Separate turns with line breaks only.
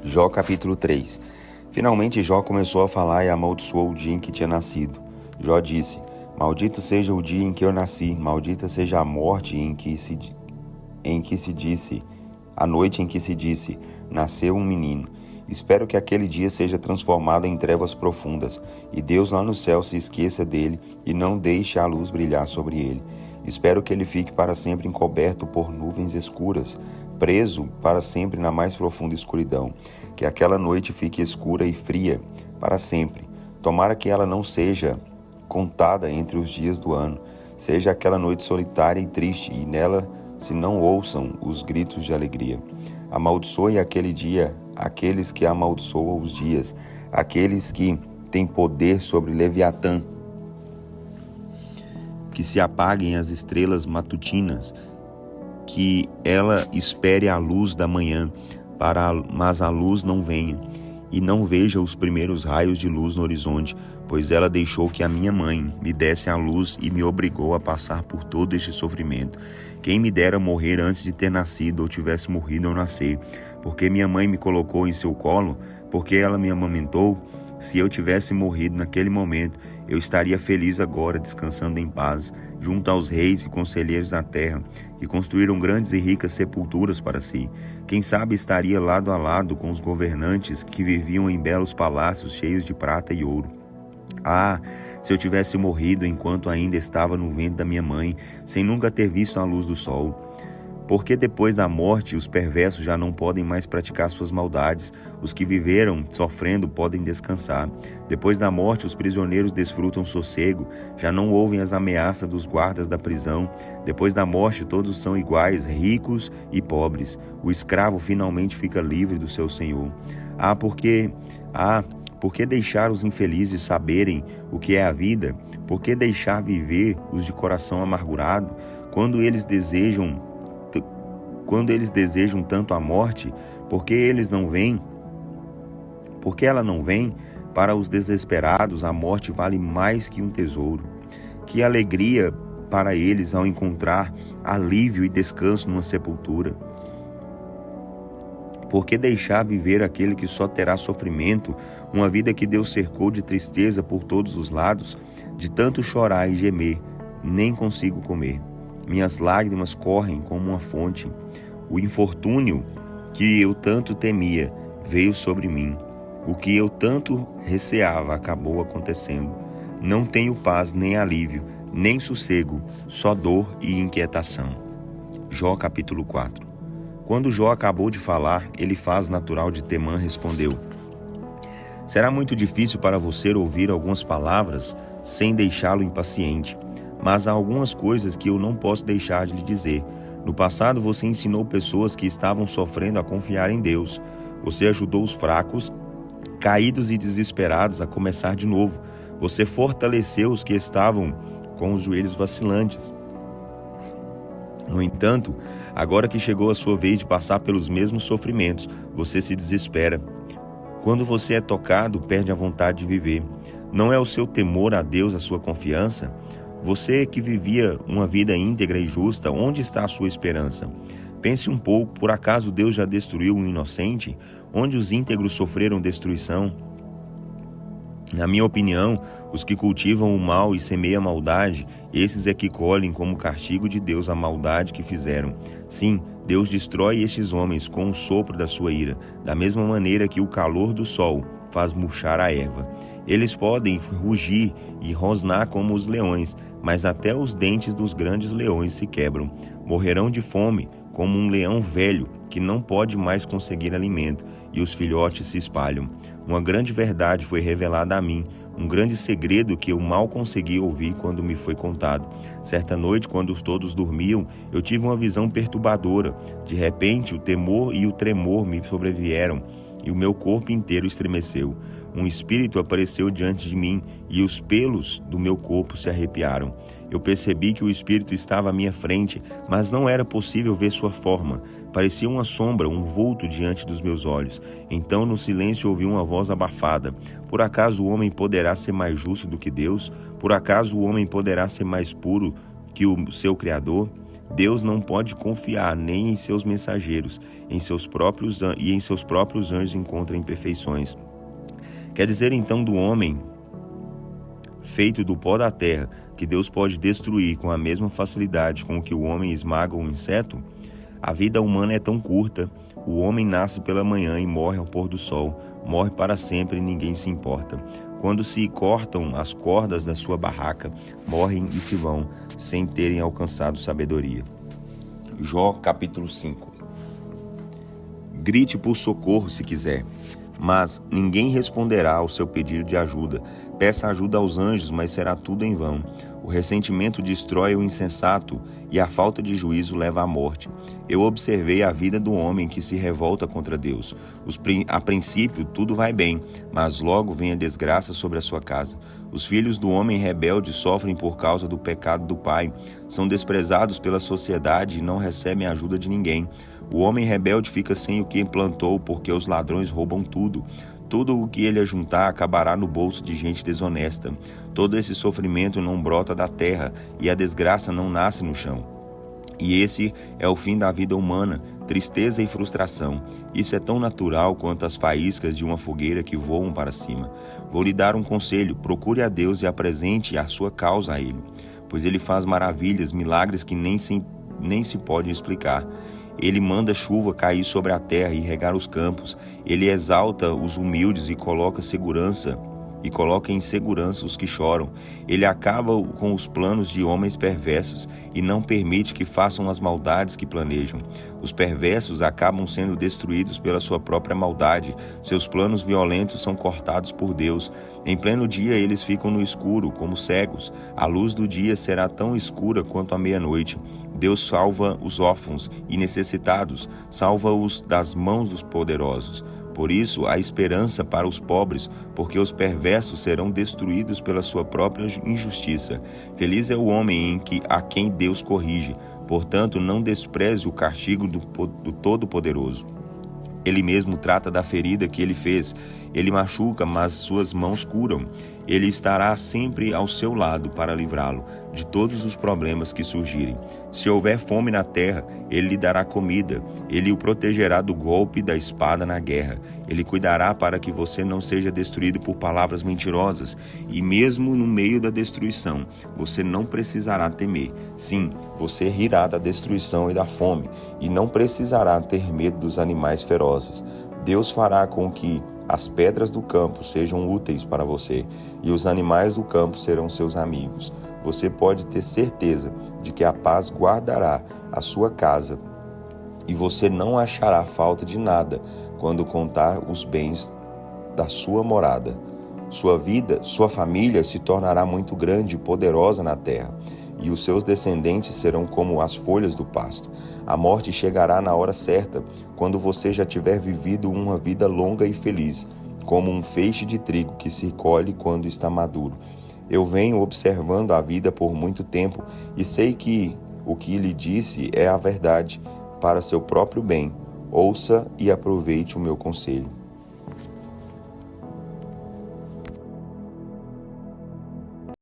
Jó capítulo 3. Finalmente Jó começou a falar e amaldiçoou o dia em que tinha nascido. Jó disse: Maldito seja o dia em que eu nasci, maldita seja a morte a noite em que se disse, nasceu um menino. Espero que aquele dia seja transformado em trevas profundas, e Deus lá no céu se esqueça dele e não deixe a luz brilhar sobre ele. Espero que ele fique para sempre encoberto por nuvens escuras, preso para sempre na mais profunda escuridão. Que aquela noite fique escura e fria para sempre. Tomara que ela não seja contada entre os dias do ano. Seja aquela noite solitária e triste, e nela se não ouçam os gritos de alegria. Amaldiçoe aquele dia aqueles que amaldiçoam os dias, aqueles que têm poder sobre Leviatã. Que se apaguem as estrelas matutinas, que ela espere a luz da manhã, mas a luz não venha, e não veja os primeiros raios de luz no horizonte, pois ela deixou que a minha mãe me desse a luz e me obrigou a passar por todo este sofrimento. Quem me dera morrer antes de ter nascido, ou tivesse morrido ao nascer, porque minha mãe me colocou em seu colo, porque ela me amamentou. Se eu tivesse morrido naquele momento, eu estaria feliz agora, descansando em paz, junto aos reis e conselheiros da terra, que construíram grandes e ricas sepulturas para si. Quem sabe estaria lado a lado com os governantes que viviam em belos palácios cheios de prata e ouro. Ah, se eu tivesse morrido enquanto ainda estava no ventre da minha mãe, sem nunca ter visto a luz do sol. Porque depois da morte os perversos já não podem mais praticar suas maldades, os que viveram sofrendo podem descansar. Depois da morte os prisioneiros desfrutam sossego, já não ouvem as ameaças dos guardas da prisão. Depois da morte todos são iguais, ricos e pobres. O escravo finalmente fica livre do seu senhor. Por que deixar os infelizes saberem o que é a vida? Por que deixar viver os de coração amargurado? Quando eles desejam tanto a morte, por que ela não vem? Para os desesperados, a morte vale mais que um tesouro. Que alegria para eles ao encontrar alívio e descanso numa sepultura. Por que deixar viver aquele que só terá sofrimento, uma vida que Deus cercou de tristeza por todos os lados? De tanto chorar e gemer, nem consigo comer. Minhas lágrimas correm como uma fonte. O infortúnio que eu tanto temia veio sobre mim. O que eu tanto receava acabou acontecendo. Não tenho paz nem alívio, nem sossego, só dor e inquietação. Jó capítulo 4. Quando Jó acabou de falar, Elifaz, natural de Temã, respondeu: Será muito difícil para você ouvir algumas palavras sem deixá-lo impaciente, mas há algumas coisas que eu não posso deixar de lhe dizer. No passado você ensinou pessoas que estavam sofrendo a confiar em Deus. Você ajudou os fracos, caídos e desesperados a começar de novo. Você fortaleceu os que estavam com os joelhos vacilantes. No entanto, agora que chegou a sua vez de passar pelos mesmos sofrimentos, você se desespera. Quando você é tocado, perde a vontade de viver. Não é o seu temor a Deus a sua confiança? Você que vivia uma vida íntegra e justa, onde está a sua esperança? Pense um pouco, por acaso Deus já destruiu um inocente? Onde os íntegros sofreram destruição? Na minha opinião, os que cultivam o mal e semeiam a maldade, esses é que colhem como castigo de Deus a maldade que fizeram. Sim, Deus destrói estes homens com o sopro da sua ira, da mesma maneira que o calor do sol faz murchar a erva. Eles podem rugir e rosnar como os leões, mas até os dentes dos grandes leões se quebram. Morrerão de fome, como um leão velho que não pode mais conseguir alimento, e os filhotes se espalham. Uma grande verdade foi revelada a mim, um grande segredo que eu mal consegui ouvir quando me foi contado. Certa noite, quando todos dormiam, eu tive uma visão perturbadora. De repente, o temor e o tremor me sobrevieram, e o meu corpo inteiro estremeceu. Um espírito apareceu diante de mim, e os pelos do meu corpo se arrepiaram. Eu percebi que o espírito estava à minha frente, mas não era possível ver sua forma. Parecia uma sombra, um vulto diante dos meus olhos. Então, no silêncio, ouvi uma voz abafada. Por acaso o homem poderá ser mais justo do que Deus? Por acaso o homem poderá ser mais puro que o seu Criador? Deus não pode confiar nem em seus mensageiros, em seus próprios anjos encontra imperfeições. Quer dizer então do homem feito do pó da terra, que Deus pode destruir com a mesma facilidade com que o homem esmaga um inseto? A vida humana é tão curta. O homem nasce pela manhã e morre ao pôr do sol, morre para sempre e ninguém se importa. Quando se cortam as cordas da sua barraca, morrem e se vão, sem terem alcançado sabedoria. Jó capítulo 5. Grite por socorro se quiser, mas ninguém responderá ao seu pedido de ajuda. Peça ajuda aos anjos, mas será tudo em vão. O ressentimento destrói o insensato e a falta de juízo leva à morte. Eu observei a vida do homem que se revolta contra Deus. A princípio tudo vai bem, mas logo vem a desgraça sobre a sua casa. Os filhos do homem rebelde sofrem por causa do pecado do pai. São desprezados pela sociedade e não recebem ajuda de ninguém. O homem rebelde fica sem o que plantou, porque os ladrões roubam tudo. Tudo o que ele ajuntar acabará no bolso de gente desonesta. Todo esse sofrimento não brota da terra, e a desgraça não nasce no chão. E esse é o fim da vida humana, tristeza e frustração. Isso é tão natural quanto as faíscas de uma fogueira que voam para cima. Vou lhe dar um conselho: procure a Deus e apresente a sua causa a Ele, pois Ele faz maravilhas, milagres que nem se pode explicar. Ele manda chuva cair sobre a terra e regar os campos. Ele exalta os humildes e coloca em segurança os que choram. Ele acaba com os planos de homens perversos e não permite que façam as maldades que planejam. Os perversos acabam sendo destruídos pela sua própria maldade. Seus planos violentos são cortados por Deus. Em pleno dia eles ficam no escuro, como cegos. A luz do dia será tão escura quanto a meia-noite. Deus salva os órfãos e necessitados, salva-os das mãos dos poderosos. Por isso, há esperança para os pobres, porque os perversos serão destruídos pela sua própria injustiça. Feliz é o homem a quem Deus corrige. Portanto, não despreze o castigo do Todo-Poderoso. Ele mesmo trata da ferida que ele fez. Ele machuca, mas suas mãos curam. Ele estará sempre ao seu lado para livrá-lo de todos os problemas que surgirem. Se houver fome na terra, ele lhe dará comida. Ele o protegerá do golpe da espada na guerra. Ele cuidará para que você não seja destruído por palavras mentirosas. E mesmo no meio da destruição, você não precisará temer. Sim, você rirá da destruição e da fome, e não precisará ter medo dos animais ferozes. Deus fará com que as pedras do campo sejam úteis para você, e os animais do campo serão seus amigos. Você pode ter certeza de que a paz guardará a sua casa, e você não achará falta de nada quando contar os bens da sua morada. Sua família se tornará muito grande e poderosa na terra, e os seus descendentes serão como as folhas do pasto. A morte chegará na hora certa, quando você já tiver vivido uma vida longa e feliz, como um feixe de trigo que se colhe quando está maduro. Eu venho observando a vida por muito tempo e sei que o que lhe disse é a verdade para seu próprio bem. Ouça e aproveite o meu conselho.